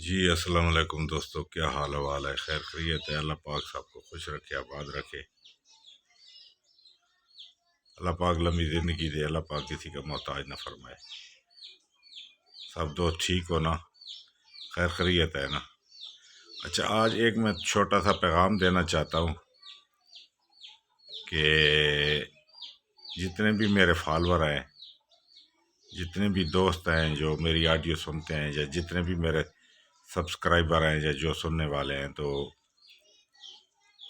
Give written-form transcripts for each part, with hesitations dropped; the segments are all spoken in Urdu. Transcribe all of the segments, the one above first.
جی السلام علیکم دوستو، کیا حال حوال ہے؟ خیر خیریت ہے؟ اللہ پاک سب کو خوش رکھے، آباد رکھے، اللہ پاک لمبی زندگی دے، اللہ پاک کسی کا محتاج نہ فرمائے۔ سب دوست ٹھیک ہو نا؟ خیر خیریت ہے نا؟ اچھا، آج ایک میں چھوٹا سا پیغام دینا چاہتا ہوں کہ جتنے بھی میرے فالور ہیں، جتنے بھی دوست ہیں جو میری آڈیو سنتے ہیں، یا جتنے بھی میرے سبسکرائبر ہیں یا جو سننے والے ہیں، تو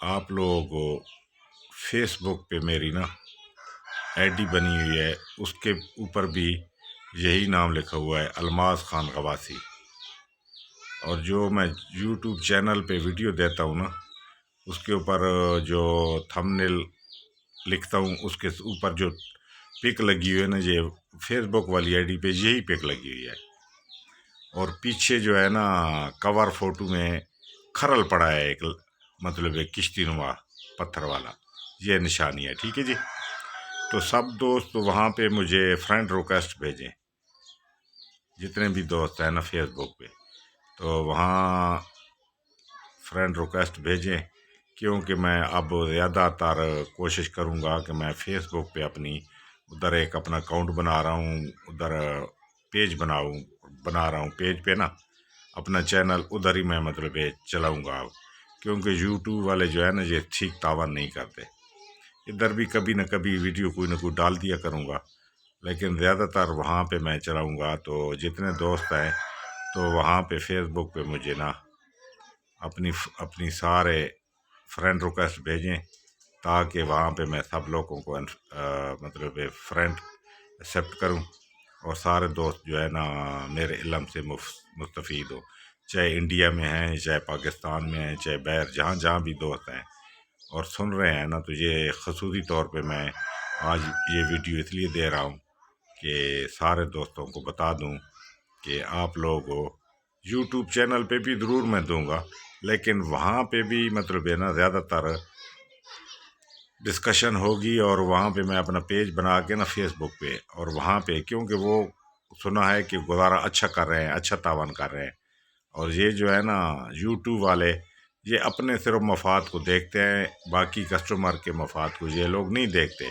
آپ لوگوں کو فیس بک پہ میری نا آئی ڈی بنی ہوئی ہے، اس کے اوپر بھی یہی نام لکھا ہوا ہے، الماس خان غواسی۔ اور جو میں یوٹیوب چینل پہ ویڈیو دیتا ہوں نا، اس کے اوپر جو تھمبنیل لکھتا ہوں، اس کے اوپر جو پک لگی ہوئی ہے نا، یہ فیس بک والی آئی ڈی پہ یہی پک لگی ہوئی ہے۔ اور پیچھے جو ہے نا کور فوٹو میں کھرل پڑا ہے ایک، مطلب ایک کشتی نما پتھر والا، یہ نشانی ہے، ٹھیک ہے جی۔ تو سب دوست وہاں پہ مجھے فرینڈ ریکویسٹ بھیجیں، جتنے بھی دوست ہیں نا فیس بک پہ، تو وہاں فرینڈ ریکویسٹ بھیجیں، کیونکہ میں اب زیادہ تر کوشش کروں گا کہ میں فیس بک پہ ادھر ایک اپنا اکاؤنٹ بنا رہا ہوں، ادھر پیج بنا رہا ہوں، پیج پہ نا اپنا چینل ادھر ہی میں مطلب چلاؤں گا اب، کیونکہ یوٹیوب والے جو ہے نا یہ ٹھیک تعاون نہیں کرتے۔ ادھر بھی کبھی نہ کبھی ویڈیو کوئی نہ کوئی ڈال دیا کروں گا، لیکن زیادہ تر وہاں پہ میں چلاؤں گا۔ تو جتنے دوست ہیں تو وہاں پہ فیس بک پہ مجھے نا اپنی سارے فرینڈ ریکویسٹ بھیجیں، تاکہ وہاں پہ میں سب لوگوں کو مطلب فرینڈ ایکسیپٹ کروں، اور سارے دوست جو ہے نا میرے علم سے مستفید ہو، چاہے انڈیا میں ہیں، چاہے پاکستان میں ہیں، چاہے باہر جہاں بھی دوست ہیں اور سن رہے ہیں نا، تو یہ خصوصی طور پہ میں آج یہ ویڈیو اس لیے دے رہا ہوں کہ سارے دوستوں کو بتا دوں کہ آپ لوگوں یوٹیوب چینل پہ بھی ضرور میں دوں گا، لیکن وہاں پہ بھی مطلب ہے نا زیادہ تر ڈسکشن ہوگی، اور وہاں پہ میں اپنا پیج بنا کے نا فیس بک پہ، اور وہاں پہ کیونکہ وہ سنا ہے کہ گزارا اچھا کر رہے ہیں، اچھا تعاون کر رہے ہیں۔ اور یہ جو ہے نا یوٹیوب والے یہ اپنے صرف مفاد کو دیکھتے ہیں، باقی کسٹمر کے مفاد کو یہ لوگ نہیں دیکھتے۔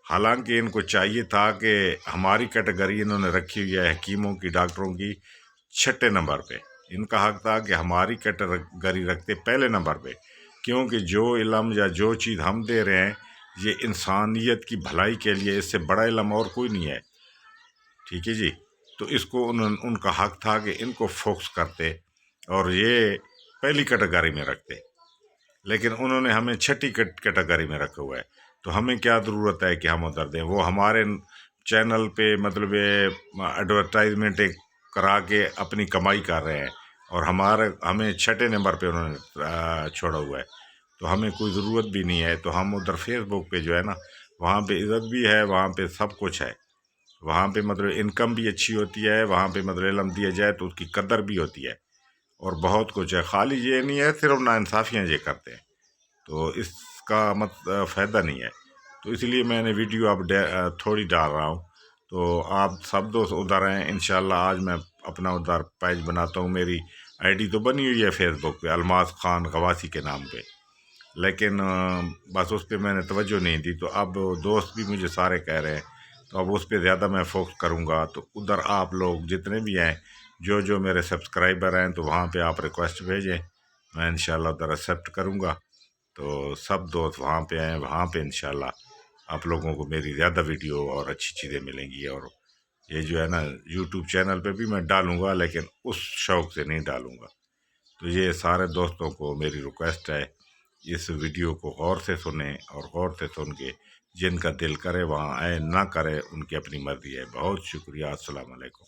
حالانکہ ان کو چاہیے تھا کہ ہماری کیٹیگری انہوں نے رکھی ہوئی ہے حکیموں کی، ڈاکٹروں کی 6 نمبر پہ، ان کا حق تھا کہ ہماری کیٹیگری رکھتے پہلے نمبر پہ، کیونکہ جو علم یا جو چیز ہم دے رہے ہیں یہ انسانیت کی بھلائی کے لیے، اس سے بڑا علم اور کوئی نہیں ہے، ٹھیک ہے جی۔ تو اس کو ان کا حق تھا کہ ان کو فوکس کرتے اور یہ پہلی کیٹیگری میں رکھتے، لیکن انہوں نے ہمیں 6 کیٹیگری میں رکھا ہوا ہے۔ تو ہمیں کیا ضرورت ہے کہ ہم ادھر دیں؟ وہ ہمارے چینل پہ مطلب ایڈورٹائزمنٹ کرا کے اپنی کمائی کر رہے ہیں، اور ہمیں 6 نمبر پہ انہوں نے چھوڑا ہوا ہے، تو ہمیں کوئی ضرورت بھی نہیں ہے۔ تو ہم ادھر فیس بک پہ جو ہے نا، وہاں پہ عزت بھی ہے، وہاں پہ سب کچھ ہے، وہاں پہ مطلب انکم بھی اچھی ہوتی ہے، وہاں پہ مطلب علم دیا جائے تو اس کی قدر بھی ہوتی ہے، اور بہت کچھ ہے۔ خالی یہ نہیں ہے صرف ناانصافیاں یہ کرتے ہیں، تو اس کا فائدہ نہیں ہے۔ تو اس لیے میں نے ویڈیو اب تھوڑی ڈال رہا ہوں، تو آپ سب دوست ادھر ہیں انشاءاللہ۔ آج میں اپنا ادھر پیج بناتا ہوں، میری آئی ڈی تو بنی ہوئی ہے فیس بک پہ الماس خان غواسی کے نام پہ، لیکن بس اس پہ میں نے توجہ نہیں دی۔ تو اب دوست بھی مجھے سارے کہہ رہے ہیں، تو اب اس پہ زیادہ میں فوکس کروں گا۔ تو ادھر آپ لوگ جتنے بھی ہیں، جو میرے سبسکرائبر ہیں، تو وہاں پہ آپ ریکویسٹ بھیجیں، میں انشاءاللہ ادھر ایکسیپٹ کروں گا۔ تو سب دوست وہاں پہ آئیں، وہاں پہ انشاءاللہ آپ لوگوں کو میری زیادہ ویڈیو اور اچھی چیزیں ملیں گی۔ اور یہ جو ہے نا یوٹیوب چینل پہ بھی میں ڈالوں گا، لیکن اس شوق سے نہیں ڈالوں گا۔ تو یہ سارے دوستوں کو میری ریکویسٹ ہے، اس ویڈیو کو غور سے سنیں، اور غور سے سن کے جن کا دل کرے وہاں آئے، نہ کرے ان کی اپنی مرضی ہے۔ بہت شکریہ، السلام علیکم۔